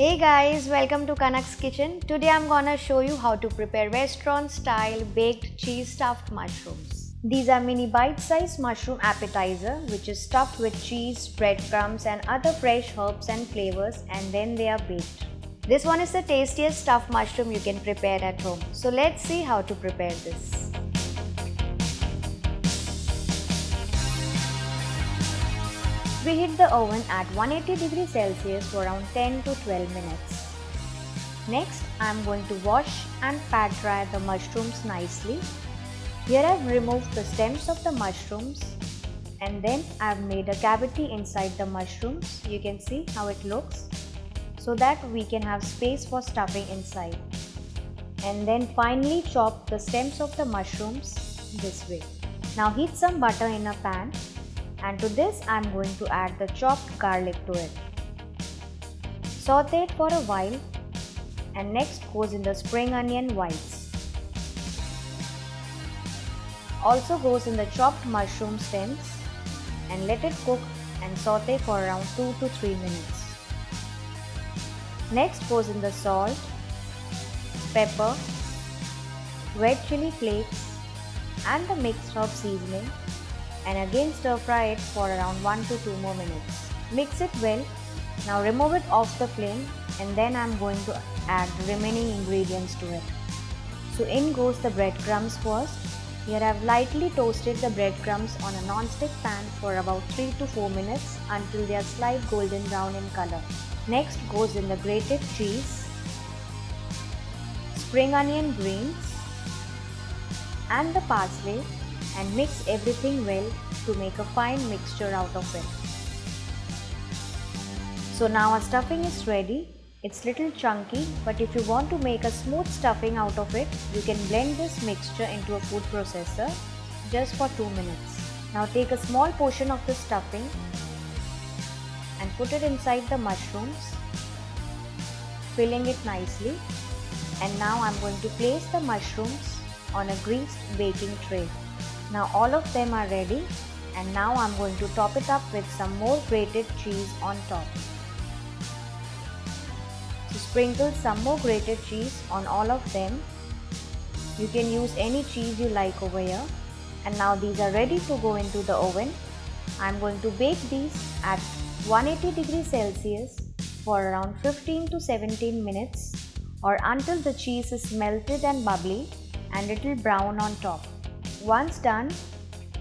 Hey guys, welcome to Kanak's Kitchen. Today I'm gonna show you how to prepare restaurant style baked cheese stuffed mushrooms. These are mini bite-sized mushroom appetizer which is stuffed with cheese, breadcrumbs and other fresh herbs and flavors, and then they are baked. This one is the tastiest stuffed mushroom you can prepare at home. So let's see how to prepare this. We heat the oven at 180 degrees Celsius for around 10 to 12 minutes. Next, I am going to wash and pat dry the mushrooms nicely. Here I have removed the stems of the mushrooms, and then I have made a cavity inside the mushrooms. You can see how it looks, so that we can have space for stuffing inside. And then finally chop the stems of the mushrooms this way. Now heat some butter in a pan. And to this I am going to add the chopped garlic to it. Saute it for a while, and next goes in the spring onion whites. Also goes in the chopped mushroom stems, and let it cook and saute for around 2 to 3 minutes. Next goes in the salt, pepper, red chili flakes and the mixed herb seasoning, and again stir fry it for around 1 to 2 more minutes. Mix it well. Now remove it off the flame, and then I am going to add the remaining ingredients to it. So in goes the breadcrumbs first. Here I have lightly toasted the breadcrumbs on a non-stick pan for about 3 to 4 minutes until they are slight golden brown in color. Next goes in the grated cheese, spring onion greens and the parsley, and mix everything well to make a fine mixture out of it. So now our stuffing is ready. It's little chunky, but if you want to make a smooth stuffing out of it, you can blend this mixture into a food processor just for 2 minutes. Now take a small portion of the stuffing and put it inside the mushrooms, filling it nicely. And now I'm going to place the mushrooms on a greased baking tray. Now all of them are ready, and now I'm going to top it up with some more grated cheese on top. So sprinkle some more grated cheese on all of them. You can use any cheese you like over here. And now these are ready to go into the oven. I'm going to bake these at 180 degrees Celsius for around 15 to 17 minutes, or until the cheese is melted and bubbly and little brown on top. Once done,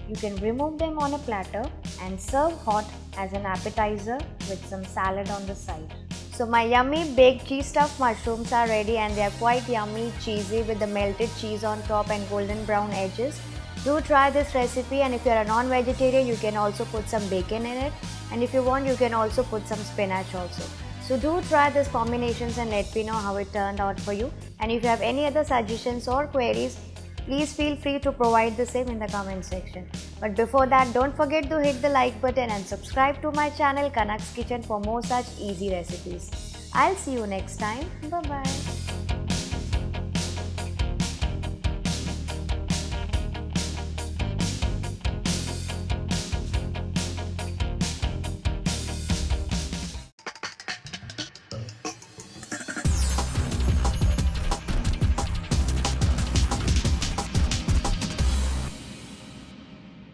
you can remove them on a platter and serve hot as an appetizer with some salad on the side. So my yummy baked cheese stuffed mushrooms are ready, and they are quite yummy, cheesy with the melted cheese on top and golden brown edges. Do try this recipe, and if you are a non-vegetarian, you can also put some bacon in it, and if you want, you can also put some spinach also. So do try these combinations and let me know how it turned out for you. And if you have any other suggestions or queries, please feel free to provide the same in the comment section. But before that, don't forget to hit the like button and subscribe to my channel Kanak's Kitchen for more such easy recipes. I'll see you next time. Bye bye.